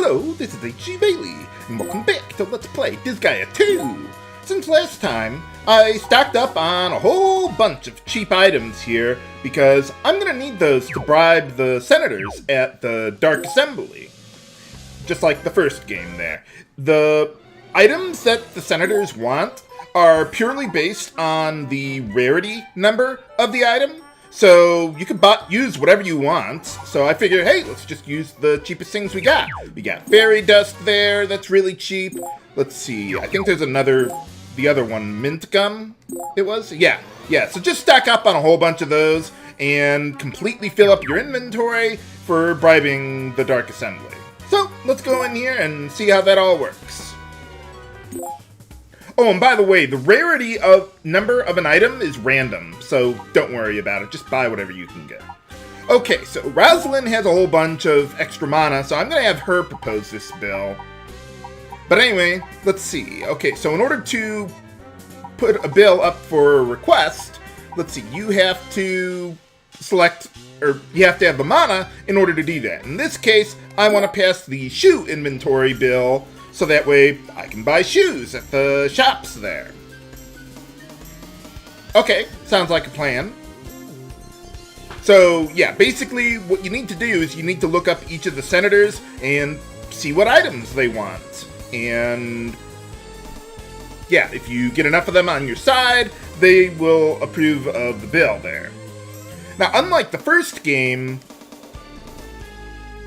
Hello, this is H.G. Bailey, and welcome back to Let's Play Disgaea 2! Since last time, I stocked up on a whole bunch of cheap items here, because I'm gonna need those to bribe the senators at the Dark Assembly. Just like the first game there. The items that the senators want are purely based on the rarity number of the item. So you can use whatever you want. So I figured, hey, let's just use the cheapest things we got. We got fairy dust there, that's really cheap. Let's see, I think there's the other one, mint gum, it was? Yeah, so just stack up on a whole bunch of those and completely fill up your inventory for bribing the Dark Assembly. So let's go in here and see how that all works. Oh, and by the way, the rarity of number of an item is random, so don't worry about it. Just buy whatever you can get. Okay, so Rosalind has a whole bunch of extra mana, so I'm going to have her propose this bill. But anyway, let's see. Okay, so in order to put a bill up for a request, let's see, you have to select, or you have to have the mana in order to do that. In this case, I want to pass the shoe inventory bill, so that way I can buy shoes at the shops there. Okay, sounds like a plan. So yeah, basically what you need to do is you need to look up each of the senators and see what items they want. And yeah, if you get enough of them on your side, they will approve of the bill there. Now, unlike the first game,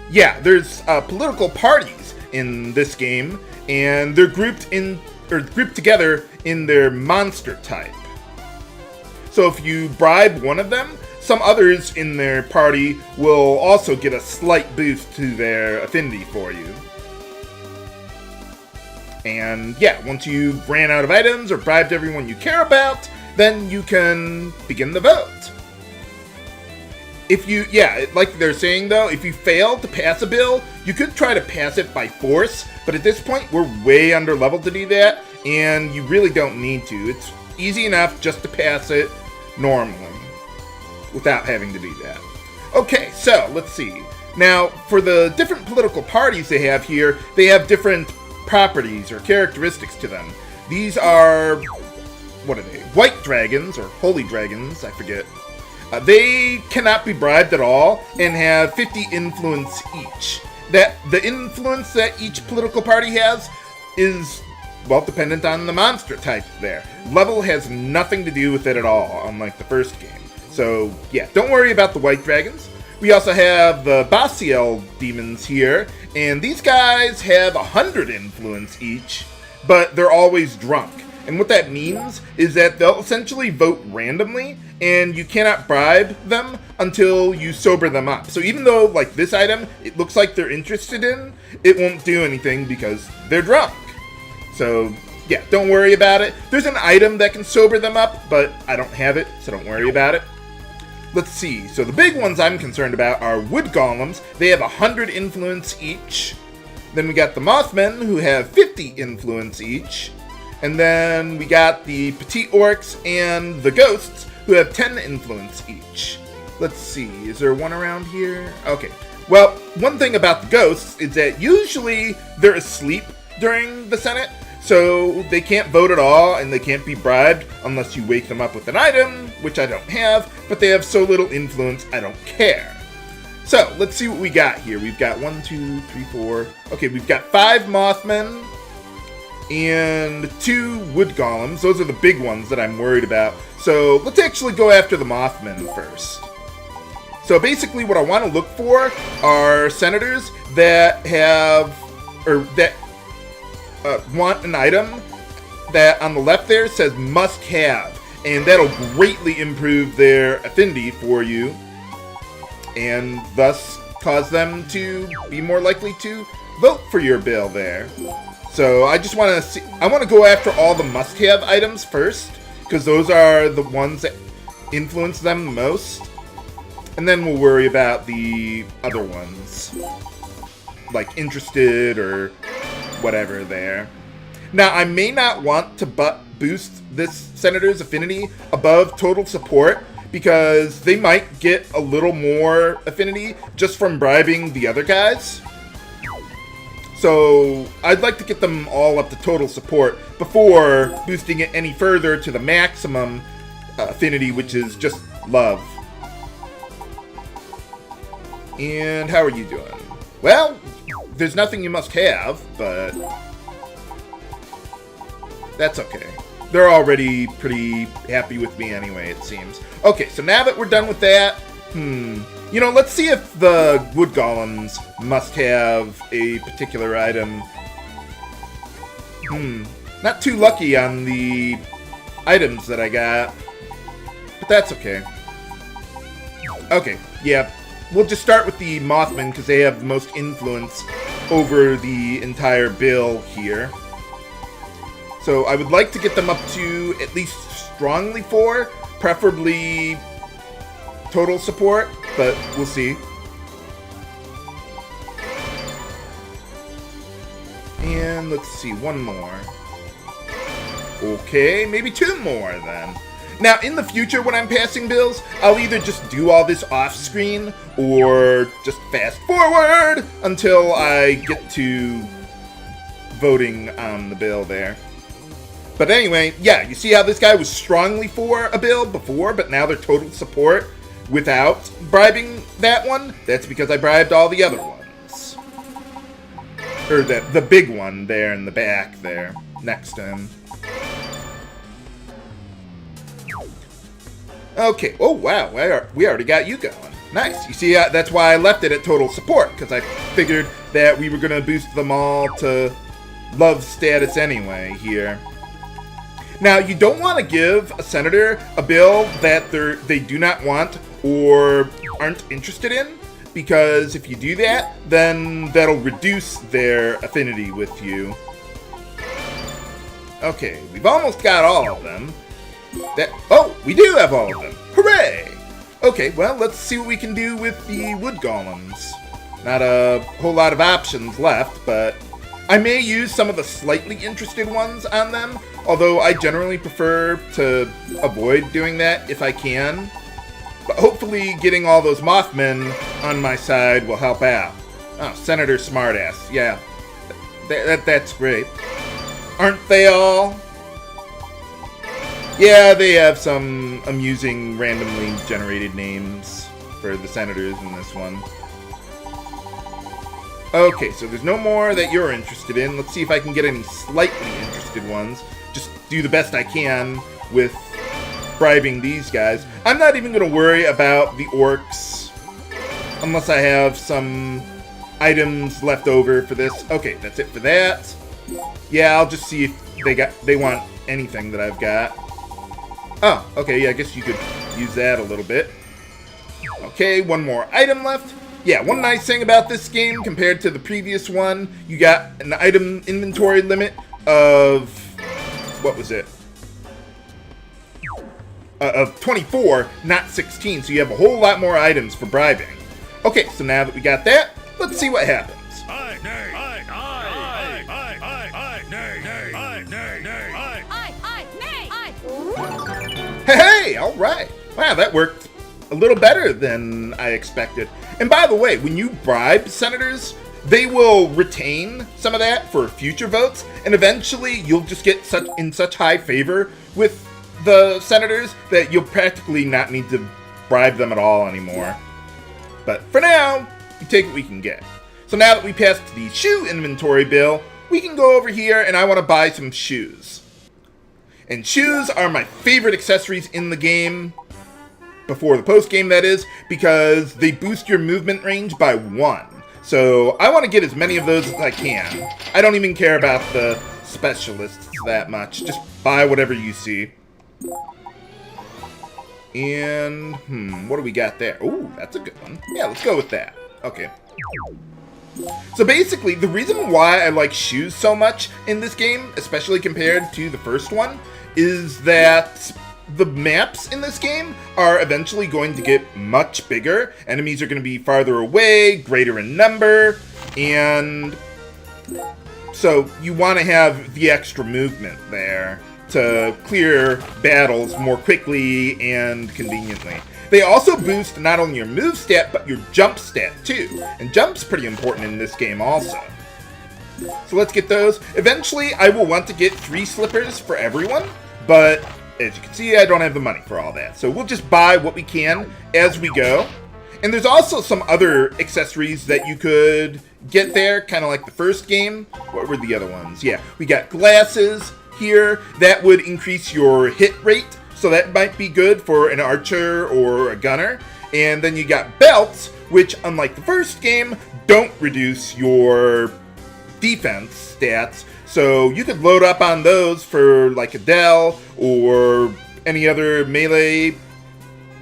yeah, there's political parties in this game, and they're grouped together in their monster type. So if you bribe one of them, some others in their party will also get a slight boost to their affinity for you. And yeah, once you've ran out of items or bribed everyone you care about, then you can begin the vote. If you, like they're saying though, if you fail to pass a bill, you could try to pass it by force, but at this point, we're way under level to do that, and you really don't need to. It's easy enough just to pass it normally, without having to do that. Okay, so, let's see. Now, for the different political parties they have here, they have different properties or characteristics to them. These are, what are they? White dragons, or holy dragons, I forget. They cannot be bribed at all and have 50 influence each. The influence that each political party has is, well, dependent on the monster type there. Level has nothing to do with it at all, unlike the first game. So, yeah, don't worry about the white dragons. We also have the Bossy Old Demons here, and these guys have 100 influence each, but they're always drunk. And what that means is that they'll essentially vote randomly, and you cannot bribe them until you sober them up. So even though, like this item, it looks like they're interested in, it won't do anything because they're drunk. So yeah, don't worry about it. There's an item that can sober them up, but I don't have it, so don't worry about it. Let's see, so the big ones I'm concerned about are wood golems. They have 100 influence each. Then we got the Mothmen, who have 50 influence each. And then we got the petite orcs and the ghosts, who have 10 influence each. Let's see, is there one around here? Okay, well, one thing about the ghosts is that usually they're asleep during the Senate, so they can't vote at all, and they can't be bribed unless you wake them up with an item, which I don't have, but they have so little influence, I don't care. So, let's see what we got here. We've got 1, 2, 3, 4... Okay, we've got 5 Mothmen and 2 wood golems. Those are the big ones that I'm worried about. So let's actually go after the Mothmen first. So basically what I want to look for are senators that have, or that want an item that on the left there says must have. And that'll greatly improve their affinity for you, and thus cause them to be more likely to vote for your bill there. So I just want to see, I want to go after all the must-have items first, because those are the ones that influence them the most. And then we'll worry about the other ones, like interested or whatever there. Now, I may not want to boost this senator's affinity above total support, because they might get a little more affinity just from bribing the other guys. So I'd like to get them all up to total support before boosting it any further to the maximum affinity, which is just love. And how are you doing? Well, there's nothing you must have, but that's okay. They're already pretty happy with me anyway, it seems. Okay, so now that we're done with that, you know, let's see if the wood golems must have a particular item. Not too lucky on the items that I got, but that's okay. Okay, yeah, we'll just start with the Mothmen because they have the most influence over the entire bill here. So I would like to get them up to at least strongly 4, preferably total support, but we'll see. And let's see, one more. Okay, maybe 2 more then. Now, in the future when I'm passing bills, I'll either just do all this off screen or just fast forward until I get to voting on the bill there. But anyway, yeah, you see how this guy was strongly for a bill before, but now they're total support without bribing that one? That's because I bribed all the other ones. Or the big one there in the back there, next to him. Okay, oh wow, we already got you going. Nice, you see, that's why I left it at total support, because I figured that we were going to boost them all to love status anyway here. Now, you don't want to give a senator a bill that they do not want or aren't interested in, because if you do that, then that'll reduce their affinity with you. Okay, we've almost got all of them. Oh, we do have all of them. Hooray! Okay, well, let's see what we can do with the wood golems. Not a whole lot of options left, but I may use some of the slightly interested ones on them, although I generally prefer to avoid doing that if I can. But hopefully getting all those Mothmen on my side will help out. Oh, Senator Smartass. Yeah, that's great. Aren't they all? Yeah, they have some amusing randomly generated names for the senators in this one. Okay, so there's no more that you're interested in. Let's see if I can get any slightly interested ones. Just do the best I can with bribing these guys. I'm not even going to worry about the orcs unless I have some items left over for this. Okay, that's it for that. Yeah, I'll just see if they want anything that I've got. Oh, okay, yeah, I guess you could use that a little bit. Okay, one more item left. Yeah, one nice thing about this game compared to the previous one, you got an item inventory limit of, what was it? Of 24, not 16, so you have a whole lot more items for bribing. Okay, so now that we got that, let's see what happens. Aye, nay, aye, aye, aye, aye, aye, nay, nay, aye, nay, nay, aye, aye, aye, nay, aye. Hey, all right. Wow, that worked a little better than I expected. And by the way, when you bribe senators, they will retain some of that for future votes, and eventually you'll just get in such high favor with the senators that you'll practically not need to bribe them at all anymore. But for now, we take what we can get. So now that we passed the shoe inventory bill, we can go over here and I want to buy some shoes. And shoes are my favorite accessories in the game, before the post game that is, because they boost your movement range by 1. So I want to get as many of those as I can. I don't even care about the specialists that much. Just buy whatever you see. And, what do we got there? Ooh, that's a good one. Yeah, let's go with that. Okay. So basically, the reason why I like shoes so much in this game, especially compared to the first one, is that the maps in this game are eventually going to get much bigger. Enemies are going to be farther away, greater in number, and so you want to have the extra movement there to clear battles more quickly and conveniently. They also boost not only your move stat, but your jump stat too, and jump's pretty important in this game also. So let's get those. Eventually, I will want to get 3 slippers for everyone, but as you can see, I don't have the money for all that. So we'll just buy what we can as we go. And there's also some other accessories that you could get there, kind of like the first game. What were the other ones? Yeah, we got glasses here. That would increase your hit rate, so that might be good for an archer or a gunner. And then you got belts, which, unlike the first game, don't reduce your defense stats. So you could load up on those for like Adele or any other melee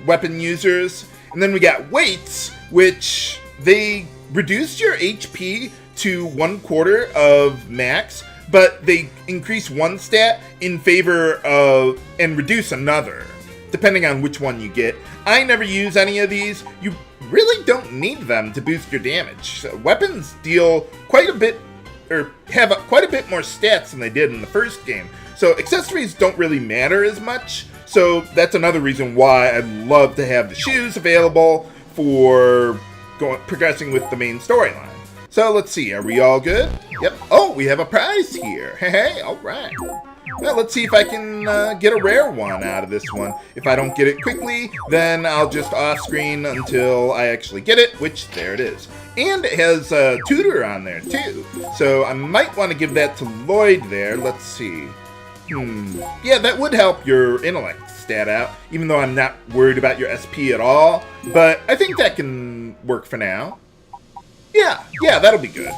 weapon users. And then we got weights, which they reduce your HP to 1/4 of max, but they increase one stat in favor of and reduce another, depending on which one you get. I never use any of these. You really don't need them to boost your damage. So weapons deal quite a bit, or have quite a bit more stats than they did in the first game. So accessories don't really matter as much. So that's another reason why I'd love to have the shoes available for progressing with the main storyline. So let's see, are we all good? Yep. Oh, we have a prize here. Hey, all right. Well, let's see if I can get a rare one out of this one. If I don't get it quickly, then I'll just off-screen until I actually get it, which there it is. And it has a tutor on there, too. So I might want to give that to Lloyd there. Let's see. Yeah, that would help your intellect stat out, even though I'm not worried about your SP at all. But I think that can work for now. Yeah, that'll be good.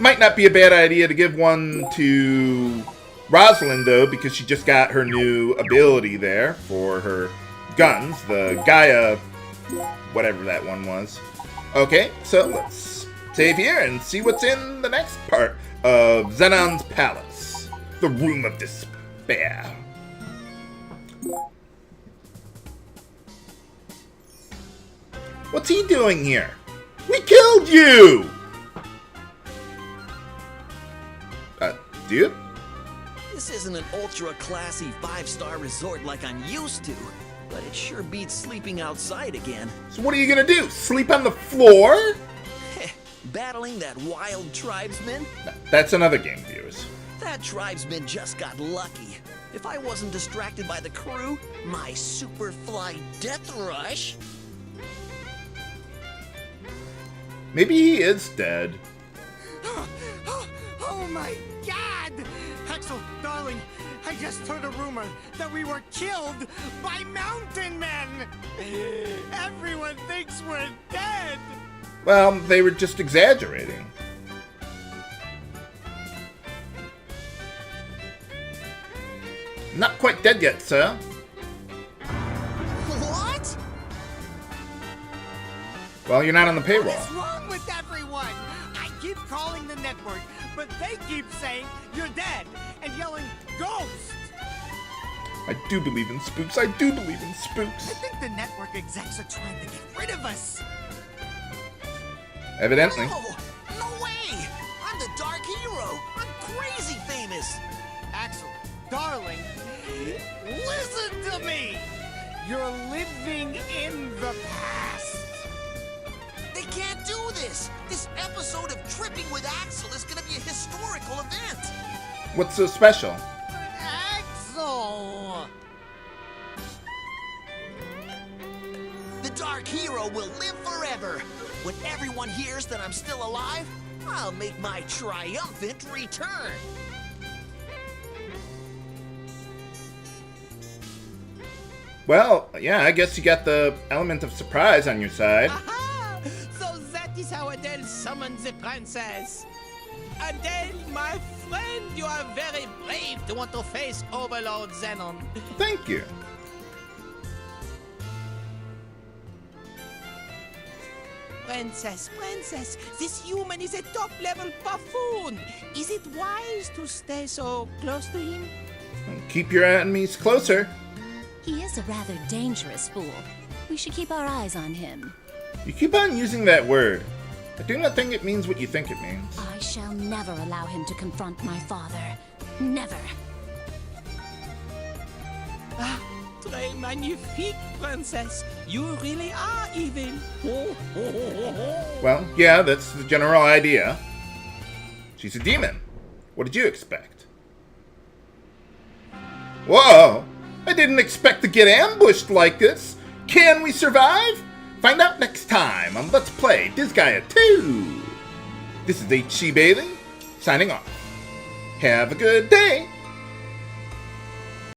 Might not be a bad idea to give one to Rosalind, though, because she just got her new ability there for her guns, the Gaia, whatever that one was. Okay, so let's save here and see what's in the next part of Zenon's Palace, the Room of Despair. What's he doing here? We killed you! Dude? This isn't an ultra-classy 5-star resort like I'm used to, but it sure beats sleeping outside again. So what are you gonna do? Sleep on the floor? Battling that wild tribesman? No, that's another game, viewers. That tribesman just got lucky. If I wasn't distracted by the crew, my Superfly Death Rush... Maybe he is dead. Oh my God! Axel, darling, I just heard a rumor that we were killed by mountain men! Everyone thinks we're dead! Well, they were just exaggerating. Not quite dead yet, sir. What? Well, you're not on the payroll. What's wrong with everyone? I keep calling the network, but they keep saying you're dead and yelling ghost. I do believe in spooks. I do believe in spooks. I think the network execs are trying to get rid of us. Evidently. No way! I'm the Dark Hero! I'm crazy famous! Axel, darling, listen to me! You're living in the past. They can't do this! This episode of Tripping with Axel is gonna be a historical event! What's so special? Axel! The Dark Hero will live forever! When everyone hears that I'm still alive, I'll make my triumphant return! Well, yeah, I guess you got the element of surprise on your side. Aha! So that is how Adele summoned the princess. Adele, my friend, you are very brave to want to face Overlord Zenon. Thank you. Princess, this human is a top-level buffoon. Is it wise to stay so close to him? Keep your enemies closer. He is a rather dangerous fool. We should keep our eyes on him. You keep on using that word. I do not think it means what you think it means. I shall never allow him to confront my father. Never. Ah, très magnifique, princess. You really are evil. Well, yeah, that's the general idea. She's a demon. What did you expect? Whoa! I didn't expect to get ambushed like this. Can we survive? Find out next time on Let's Play Disgaea 2. This is HC Bailey, signing off. Have a good day.